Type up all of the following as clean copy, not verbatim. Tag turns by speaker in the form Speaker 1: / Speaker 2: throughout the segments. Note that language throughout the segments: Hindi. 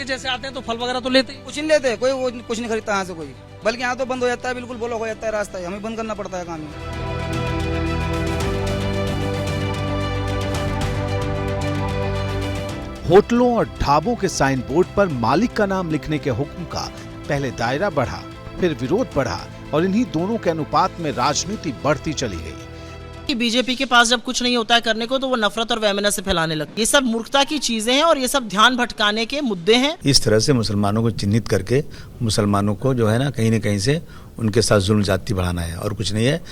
Speaker 1: के जैसे आते हैं तो फल वगैरह तो लेते ही।
Speaker 2: कुछ नहीं लेते, कोई वो कुछ नहीं खरीदता यहाँ से कोई, बल्कि यहाँ तो बंद हो जाता है, बिल्कुल ब्लॉक हो जाता है रास्ता, हमें बंद करना पड़ता है काम।
Speaker 3: होटलों और ढाबों के साइन बोर्ड पर मालिक का नाम लिखने के हुक्म का पहले दायरा बढ़ा, फिर विरोध बढ़ा और इन्हीं दोनों के अनुपात में राजनीति बढ़ती चली गई।
Speaker 4: कि बीजेपी के पास जब कुछ नहीं होता है करने को तो वो नफरत और वैमनस्य से फैलाने लगती है। ये सब मूर्खता की चीजें हैं और ये सब ध्यान भटकाने के मुद्दे हैं।
Speaker 5: इस तरह से मुसलमानों को चिन्हित करके मुसलमानों को जो है ना कहीं से उनके साथ जुल्म जाति बढ़ाना है और कुछ नहीं है।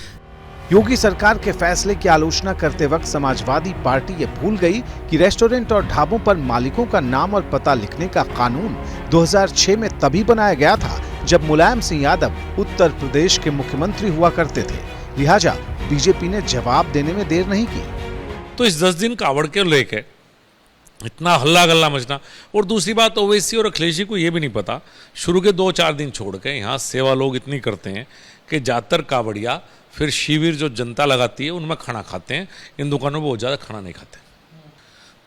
Speaker 3: योगी सरकार के फैसले की आलोचना करते वक्त समाजवादी पार्टी ये भूल गई कि रेस्टोरेंट और ढाबों पर मालिकों का नाम और पता लिखने का कानून 2006 में तभी बनाया गया था जब मुलायम सिंह यादव उत्तर प्रदेश के मुख्यमंत्री हुआ करते थे। लिहाजा बीजेपी ने जवाब देने में देर नहीं की।
Speaker 1: तो इस 10 दिन कावड़ के लेके इतना हल्ला गल्ला मचना, और दूसरी बात ओवैसी और अखिलेशी को ये भी नहीं पता, शुरू के 2-4 दिन छोड़ के यहाँ सेवा लोग इतनी करते हैं कि ज़्यादातर कावड़िया फिर शिविर जो जनता लगाती है उनमें खाना खाते हैं, इन दुकानों में बहुत ज़्यादा खाना नहीं खाते।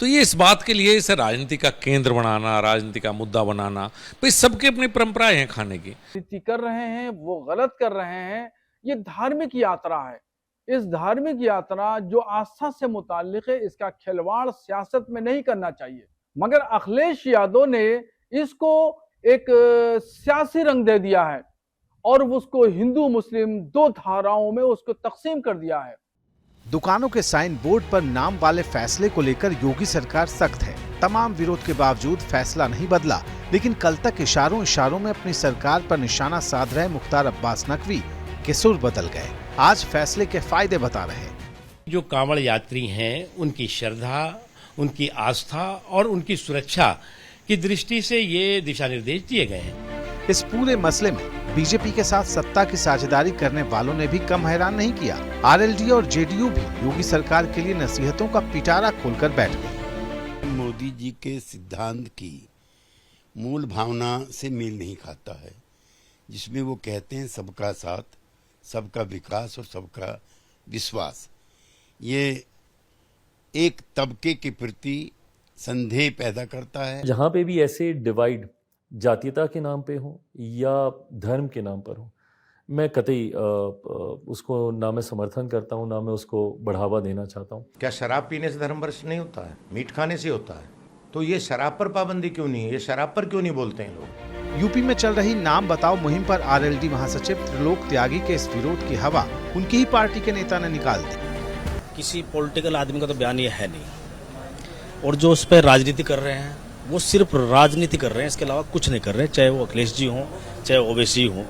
Speaker 1: तो ये इस बात के लिए इसे राजनीति का केंद्र बनाना, राजनीति का मुद्दा बनाना, भाई सबकी अपनी परंपराएं हैं खाने की।
Speaker 6: राजनीति कर रहे हैं वो गलत कर रहे हैं। ये धार्मिक यात्रा है, इस धार्मिक यात्रा जो आस्था से मुताल्लिक है इसका खिलवाड़ सियासत में नहीं करना चाहिए, मगर अखिलेश यादव ने इसको एक सियासी रंग दे दिया है और उसको हिंदू मुस्लिम 2 धाराओं में उसको तकसीम कर दिया है।
Speaker 3: दुकानों के साइन बोर्ड पर नाम वाले फैसले को लेकर योगी सरकार सख्त है। तमाम विरोध के बावजूद फैसला नहीं बदला, लेकिन कल तक इशारों में अपनी सरकार पर निशाना साध रहे मुख्तार अब्बास नकवी के सुर बदल गए। आज फैसले के फायदे बता रहे हैं।
Speaker 7: जो कांवड़ यात्री हैं उनकी श्रद्धा, उनकी आस्था और उनकी सुरक्षा की दृष्टि से ये दिशा निर्देश दिए गए हैं।
Speaker 3: इस पूरे मसले में बीजेपी के साथ सत्ता की साझेदारी करने वालों ने भी कम हैरान नहीं किया। आरएलडी और जेडीयू भी योगी सरकार के लिए नसीहतों का पिटारा खोलकर बैठ गए।
Speaker 8: मोदी जी के सिद्धांत की मूल भावना से मेल नहीं खाता है, जिसमें वो कहते हैं सबका साथ, सबका विकास और सबका विश्वास। ये एक तबके के प्रति संदेह पैदा करता है।
Speaker 9: जहाँ पे भी ऐसे डिवाइड जातीयता के नाम पे हो या धर्म के नाम पर हो, मैं कतई उसको ना मैं समर्थन करता हूँ, ना मैं उसको बढ़ावा देना चाहता हूँ।
Speaker 10: क्या शराब पीने से धर्म भ्रष्ट नहीं होता है? मीट खाने से होता है। तो ये शराब पर पाबंदी क्यों नहीं है? ये शराब पर क्यों नहीं बोलते हैं लोग?
Speaker 3: यूपी में चल रही नाम बताओ मुहिम पर आरएलडी महासचिव त्रिलोक त्यागी के इस विरोध की हवा उनकी ही पार्टी के नेता ने निकाल दी।
Speaker 4: किसी पॉलिटिकल आदमी का तो बयान ये है नहीं, और जो उस पर राजनीति कर रहे हैं वो सिर्फ राजनीति कर रहे हैं, इसके अलावा कुछ नहीं कर रहे हैं, चाहे वो अखिलेश जी हों, चाहे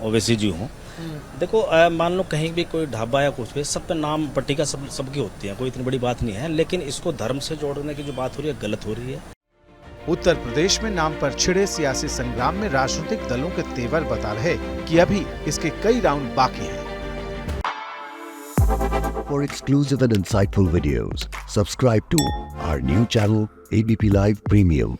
Speaker 4: ओवैसी जी हों। देखो मान लो कहीं भी कोई ढाबा या कुछ भी, सब पे नाम पट्टिका सबकी होती है, कोई इतनी बड़ी बात नहीं है, लेकिन इसको धर्म से जोड़ने की जो बात हो रही है गलत हो रही है।
Speaker 3: उत्तर प्रदेश में नाम पर छिड़े सियासी संग्राम में राजनीतिक दलों के तेवर बता रहे कि अभी इसके कई राउंड बाकी हैं।
Speaker 11: For exclusive and insightful videos, subscribe to our new channel ABP Live Premium.